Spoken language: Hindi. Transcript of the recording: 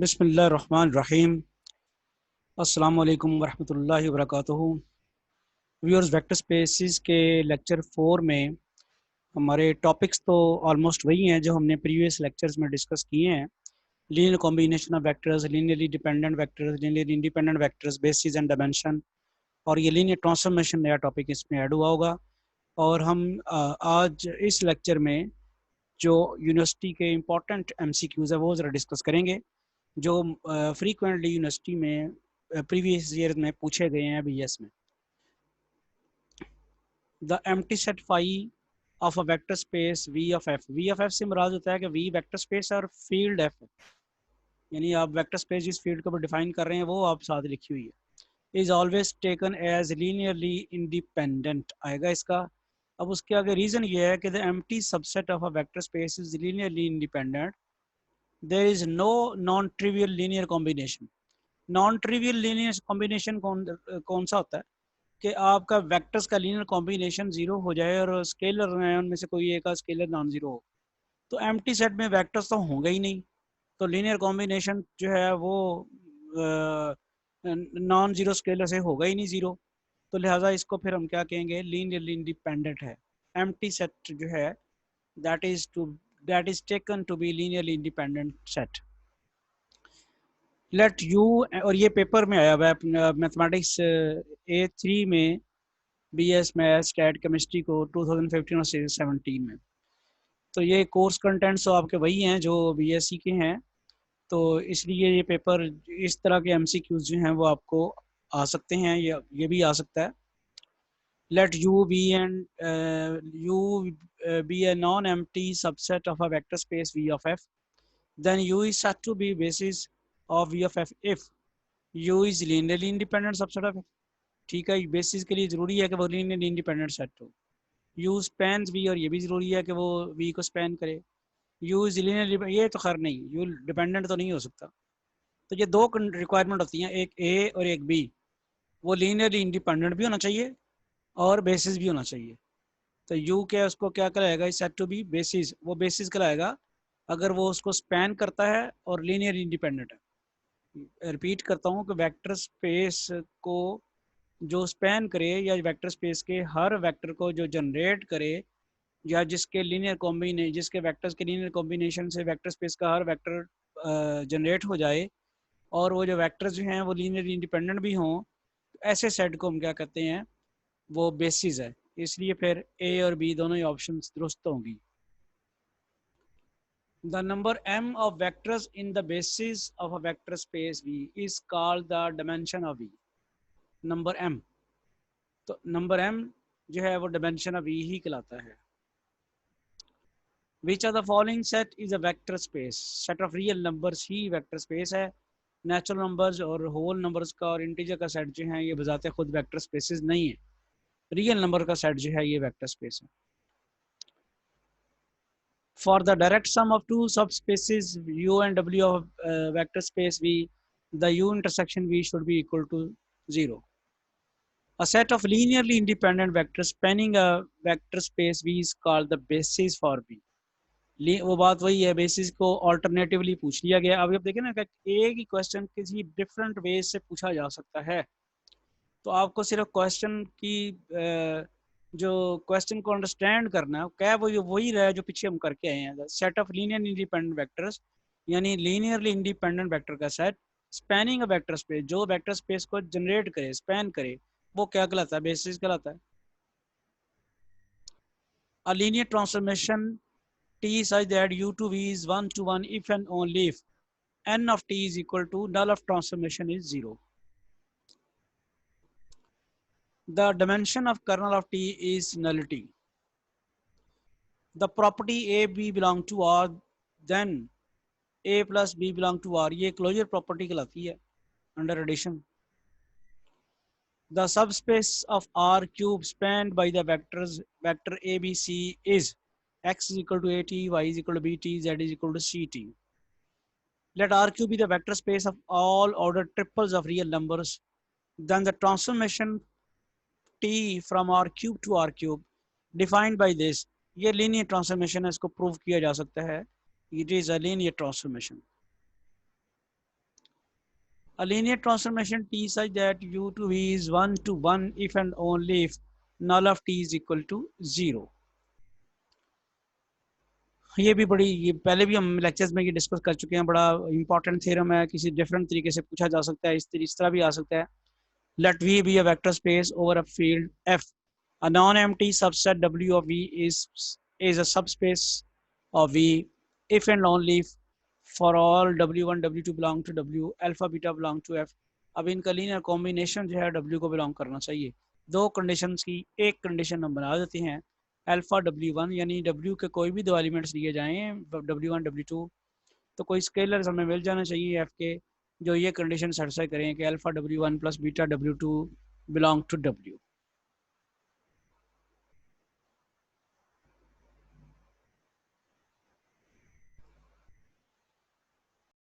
बिस्मिल्लाहिर्रहमानिर्रहीम। अस्सलाम वालेकुम वरहमतुल्लाहि वबरकातुहू। व्यूअर्स, वेक्टर स्पेसिस के लेक्चर 4 में हमारे टॉपिक्स तो ऑलमोस्ट वही हैं जो हमने प्रीवियस लेक्चर्स में डिस्कस किए हैं। Linear combination of vectors, linearly dependent vectors, linearly independent vectors, basis and dimension, और ये लीनियर ट्रांसफॉर्मेशन नया टॉपिक इसमें ऐड हुआ होगा। और हम आज इस लेक्चर में जो यूनिवर्सिटी के इम्पोर्टेंट MCQs है वो ज़रा डिस्कस करेंगे, जो फ्रीक्वेंटली यूनिवर्सिटी में प्रीवियस ईयर में पूछे गए हैं BS में। The empty set phi of a vector space V of F। V of F से मुराद होता है कि V वेक्टर स्पेस और फील्ड F, यानी आप वेक्टर स्पेस जिस फील्ड को डिफाइन कर रहे हैं वो आप साथ लिखी हुई है। Is always taken as linearly independent आएगा इसका। अब उसके आगे रीजन ये है कि the empty subset of a vector space is linearly independent. There is no non trivial linear combination. Non trivial linear combination कौन सा होता है कि आपका वेक्टर्स का लीनियर कॉम्बिनेशन जीरो हो जाए और स्केलर हैं उनमें से कोई एक का स्केलर नॉन जीरो हो, तो एम्प्टी सेट में वेक्टर्स तो होंगे ही नहीं, तो लीनियर कॉम्बिनेशन जो है वो नॉन जीरो स्केलर से होगा ही नहीं जीरो। तो लिहाजा इसको फिर हम क्या कहेंगे, लीनियरली इंडिपेंडेंट है। एम्प्टी सेट जो है that is taken to be linearly independent set. Let U, और ये पेपर में आया हुआ है मैथमेटिक्स A3 में, BS मैथ स्टैट केमिस्ट्री को 2015 और 17 में। तो ये कोर्स कंटेंट्स तो आपके वही हैं जो BSc के हैं, तो इसलिए ये पेपर इस तरह के MCQs जो हैं वो आपको आ सकते हैं, ये भी आ सकता है। Let U be a non-empty subset of a vector space V of F, then U is said to be basis of V of F if U is linearly independent subset of F। ठीक है, बेसिस के लिए जरूरी है कि वो लीनियरली इंडिपेंडेंट सेट हो। U स्पैन्स V, और ये भी जरूरी है कि वो V को स्पैन करे। U इज लीनियरली, ये तो खैर नहीं, U डिपेंडेंट तो नहीं हो सकता। तो ये दो रिक्वायरमेंट होती हैं, एक A और एक B। वो लीनियरली इंडिपेंडेंट भी होना चाहिए और बेसिस भी होना चाहिए। तो U क्या उसको क्या कहलाएगा, इस सेट टू बी बेसिस, वो बेसिस कहलाएगा अगर वो उसको स्पैन करता है और लीनियर इंडिपेंडेंट है। रिपीट करता हूँ कि वेक्टर स्पेस को जो स्पैन करे या वेक्टर स्पेस के हर वेक्टर को जो जनरेट करे, या जिसके वेक्टर्स के लीनियर कॉम्बिनेशन से वेक्टर स्पेस का हर वेक्टर जनरेट हो जाए, और वो जो वेक्टर्स जो हैं वो लीनियर इंडिपेंडेंट भी हों, ऐसे सेट को हम क्या कहते हैं, वो बेसिस है। इसलिए फिर A और B दोनों ही ऑप्शन दुरुस्त होंगी। The number m of vectors in the basis of a vector space V is called the dimension of V। Number m, तो नंबर m जो है वो dimension of V ही कहलाता है। Which of the following set is a vector space? Set of real numbers he vector space है। नेचुरल नंबर्स और होल नंबर्स का और इंटीजर का सेट जो है ये बजाते खुद वेक्टर स्पेसेस नहीं है। रियल नंबर का सेट जो है ये वेक्टर स्पेस है। For the direct sum of two subspaces U and W of vector space V, the U intersection V should be equal to 0। A set of linearly independent vectors spanning a vector space V is called the basis for V। वो बात वही है, बेसिस को ऑल्टरनेटिवली पूछ लिया गया। अब देखें ना, एक ही क्वेश्चन किसी डिफरेंट वे से पूछा जा सकता है, तो आपको सिर्फ क्वेश्चन की जो क्वेश्चन को अंडरस्टैंड करना है, क्या वो वही रहा जो पीछे हम करके आए हैं। Set of linear independent vectors, यानी लीनियरली इंडिपेंडेंट वेक्टर का सेट स्पैनिंग अ वेक्टर स्पेस, जो वेक्टर स्पेस को जनरेट करे, स्पैन करे, वो क्या कहलाता है, बेसिस कहलाता है। A linear transformation T such that U to V is 1 to 1 if and only if n of T is equal to null of transformation is 0। The dimension of kernel of T is nullity। The property A B belong to R, then A plus B belong to R, ये closure property कहलाती है under addition। The subspace of R cube spanned by the vector A B C is x is equal to AT, y is equal to BT, z is equal to CT। Let RQ be the vector space of all ordered triples of real numbers, then the transformation T from R cube to R cube defined by this, ये linear transformation है, इसको prove किया जा सकता है, it is a linear transformation। A linear transformation T such that U to V is 1 to 1 if and only if null of T is equal to 0. ये भी बड़ी, ये पहले भी हम लेक्चर्स में ये डिस्कस कर चुके हैं, बड़ा इंपॉर्टेंट थ्योरम है, किसी डिफरेंट तरीके से पूछा जा सकता है, इस तरह भी आ सकता है. Let V be a vector space over a field F. A non-empty subset W of V is a subspace of V if and only if for all W1 W2 belong to W, alpha beta belong to F. अब इनका लीनियर कॉम्बिनेशन जो है W को बिलोंग करना चाहिए. दो कंडीशंस की एक कंडीशन हम बना देते हैं. अल्फा W1 यानी W के कोई भी दो एलिमेंट्स दिए जाएं W1 W2, तो कोई स्केलर हमें मिल जाना चाहिए F के जो ये कंडीशन सेटिस्फाई करें कि alpha W1 plus beta W2 belong to W.